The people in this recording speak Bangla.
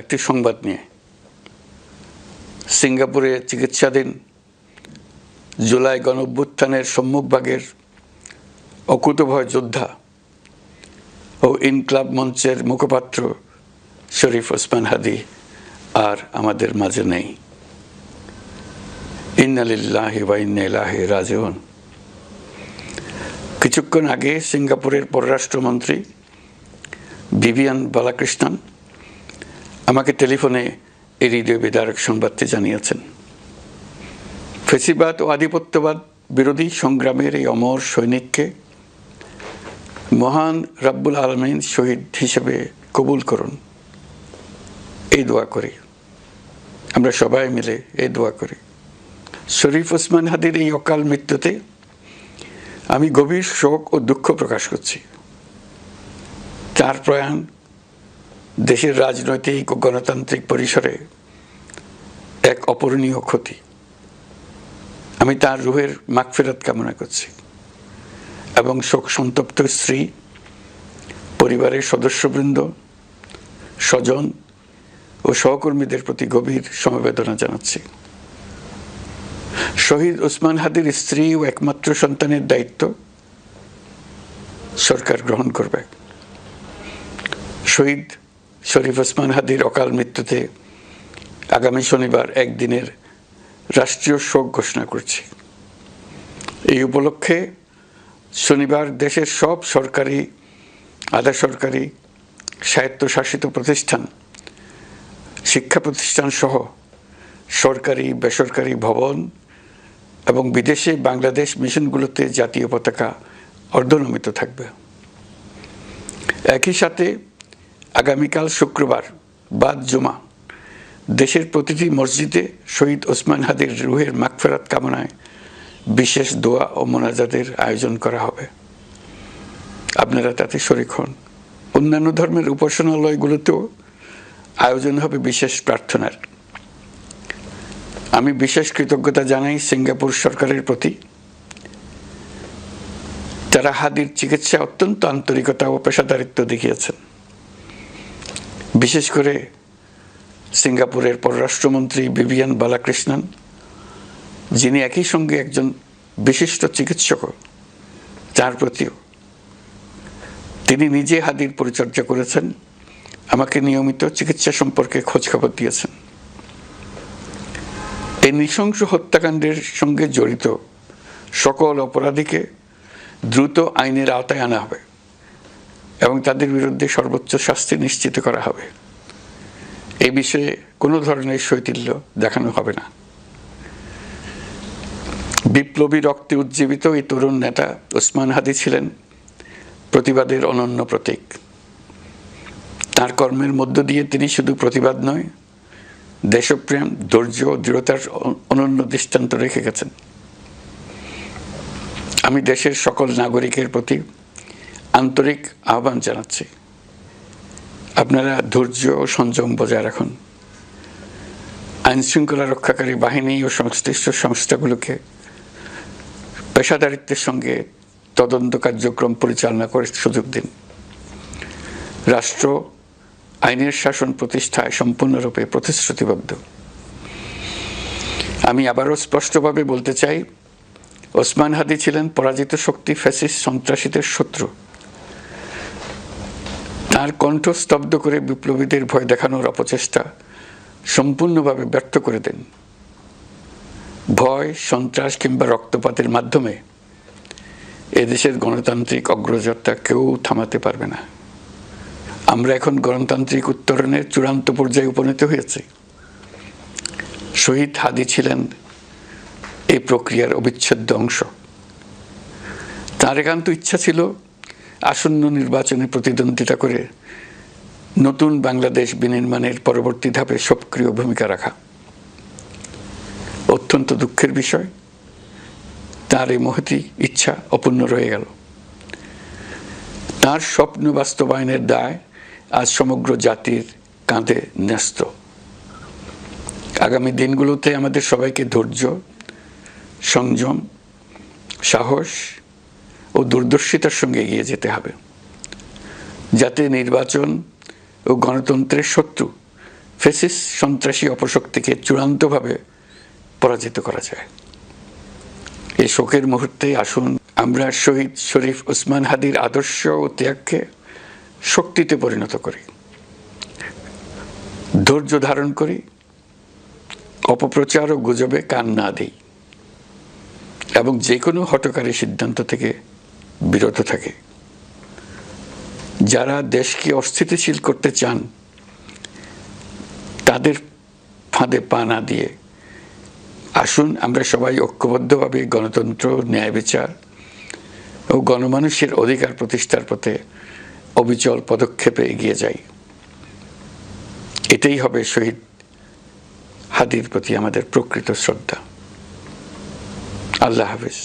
একটি সংবাদ নিয়ে। সিঙ্গাপুরে চিকিৎসাধীন জুলাই গণঅভ্যুত্থানের সম্মুখভাগের অকুতোভয় যোদ্ধা ও ইনকলাব মঞ্চের মুখপাত্র শরীফ ওসমান হাদী আর আমাদের মাঝে নেই। ইন্না লিল্লাহি ওয়া ইন্না ইলাইহি রাজিউন। কিছুক্ষণ আগে সিঙ্গাপুরের পররাষ্ট্রমন্ত্রী ভিভিয়ান বালাকৃষ্ণন আমাকে টেলিফোনে এই হৃদয় বিদারক সংবাদটি জানিয়েছেন। ফেসিবাদ ও আধিপত্যবাদ বিরোধী সংগ্রামের এই অমর সৈনিককে মহান রাব্বুল আলামিন শহীদ হিসেবে কবুল করুন, এই দোয়া করি। আমরা সবাই মিলে এই দোয়া করি। শরীফ ওসমান হাদীর এই অকাল মৃত্যুতে আমি গভীর শোক ও দুঃখ প্রকাশ করছি। তার প্রয়াণ দেশের রাজনৈতিক ও গণতান্ত্রিক পরিসরে এক অপূরণীয় ক্ষতি। আমি তার রুহের মাগফিরাত কামনা করছি এবং শোক সন্তপ্ত স্ত্রী, পরিবারের সদস্যবৃন্দ, স্বজন ও সহকর্মীদের প্রতি গভীর সমবেদনা জানাচ্ছি। শহীদ ওসমান হাদীর স্ত্রী ও একমাত্র সন্তানের দায়িত্ব সরকার গ্রহণ করবে। শহীদ শরীফ ওসমান হাদীর অকাল মৃত্যুতে আগামী শনিবার একদিনের রাষ্ট্রীয় শোক ঘোষণা করছি। এই উপলক্ষে শনিবার দেশের সব সরকারি, আধা সরকারি, স্বায়ত্তশাসিত প্রতিষ্ঠান, শিক্ষা প্রতিষ্ঠান সহ সরকারি বেসরকারি ভবন এবং বিদেশে বাংলাদেশ মিশনগুলোতে জাতীয় পতাকা অর্ধনমিত থাকবে। একই সাথে আগামীকাল শুক্রবার বাদ জুমা দেশের প্রতিটি মসজিদে শহীদ ওসমান হাদীর রুহের মাগফিরাত কামনায় বিশেষ দোয়া ও মোনাজাতের আয়োজন করা হবে। আপনারা তাতে শরীক হন। অন্যান্য ধর্মের উপাসনালয়গুলোতেও আয়োজন হবে বিশেষ প্রার্থনার। আমি বিশেষ কৃতজ্ঞতা জানাই সিঙ্গাপুর সরকারের প্রতি। তারা হাদীর চিকিৎসা অত্যন্ত আন্তরিকতা ও পেশাদারিত্ব দেখিয়েছেন। বিশেষ করে সিঙ্গাপুরের পররাষ্ট্রমন্ত্রী ভিভিয়ান বালাকৃষ্ণন, যিনি একই সঙ্গে একজন বিশিষ্ট চিকিৎসক, তার প্রতিও। তিনি নিজে হাদীর পরিচর্যা করেছেন, আমাকে নিয়মিত চিকিৎসা সম্পর্কে খোঁজখবর দিয়েছেন। এই নৃশংস হত্যাকাণ্ডের সঙ্গে জড়িত সকল অপরাধীকে দ্রুত আইনের আওতায় আনা হবে এবং তাদের বিরুদ্ধে সর্বোচ্চ শাস্তি নিশ্চিত করা হবে। এই বিষয়ে কোনো ধরনের শৈথিল্য দেখানো হবে না। বিপ্লবী রক্তে উজ্জীবিত এই তরুণ নেতা ওসমান হাদী ছিলেন প্রতিবাদের অনন্য প্রতীক। তার কর্মের মধ্য দিয়ে তিনি শুধু প্রতিবাদ নয়, দেশপ্রেম, ধৈর্য ও দৃঢ়তার অনন্য দৃষ্টান্ত রেখে গেছেন। আমি দেশের সকল নাগরিকের প্রতি আন্তরিক আহ্বান জানাচ্ছি, আপনারা ধৈর্য ও সংযম বজায় রাখুন। আইনশৃঙ্খলা রক্ষাকারী বাহিনী ও সংশ্লিষ্ট সংস্থাগুলোকে পেশাদারিত্বের সঙ্গে তদন্ত কার্যক্রম পরিচালনা করে সুযোগ দিন। রাষ্ট্র আইনের শাসন প্রতিষ্ঠায় সম্পূর্ণরূপে প্রতিশ্রুতিবদ্ধ। আমি আবারও স্পষ্টভাবে বলতে চাই, ওসমান হাদী ছিলেন পরাজিত শক্তি ফ্যাসিস্ট সন্ত্রাসীদের শত্রু। তার কণ্ঠ স্তব্ধ করে বিপ্লবীদের ভয় দেখানোর অপচেষ্টা সম্পূর্ণভাবে ব্যর্থ করে দেন। ভয়, সন্ত্রাস কিংবা রক্তপাতের মাধ্যমে এদেশের গণতান্ত্রিক অগ্রযাত্রা কেউ থামাতে পারবে না। আমরা এখন গণতান্ত্রিক উত্তরণের চূড়ান্ত পর্যায়ে উপনীত হয়েছি। শহীদ হাদী ছিলেন এই প্রক্রিয়ার অবিচ্ছেদ্য অংশ। তার একান্ত ইচ্ছা ছিল আসন্ন নির্বাচনে প্রতিদ্বন্দ্বিতা করে নতুন বাংলাদেশ বিনির্মাণের পরবর্তী ধাপে সক্রিয় ভূমিকা রাখা। অত্যন্ত দুঃখের বিষয়, তার এই মহতী ইচ্ছা অপূর্ণ রয়ে গেল। তার স্বপ্ন বাস্তবায়নের দায় আজ সমগ্র জাতির কাঁধে ন্যস্ত। আগামী দিনগুলোতে আমাদের সবাইকে ধৈর্য, সংযম, সাহস ও দূরদর্শিতার সঙ্গে এগিয়ে যেতে হবে, যাতে নির্বাচন ও গণতন্ত্রের শত্রু ফ্যাসিস্ট সন্ত্রাসী অপশক্তিকে চূড়ান্তভাবে পরাজিত করা যায়। এই শোকের মুহূর্তে আসুন আমরা শহীদ শরীফ ওসমান হাদির আদর্শ ও ত্যাগকে শক্তিতে পরিণত করি, ধৈর্য ধারণ করি, অপপ্রচার ও গুজবে কান না দিই এবং যে কোনো হঠকারী সিদ্ধান্ত থেকে বিরত থাকে। যারা দেশকে অস্থিতিশীল করতে চান তাদের ফাঁদে পা না দিয়ে আসুন আমরা সবাই ঐক্যবদ্ধভাবে গণতন্ত্র, ন্যায় বিচার ও গণমানুষের অধিকার প্রতিষ্ঠার পথে অবিচল পদক্ষেপে এগিয়ে যাই। এটাই হবে শহীদ হাদির প্রতি আমাদের প্রকৃত শ্রদ্ধা। আল্লাহ হাফেজ।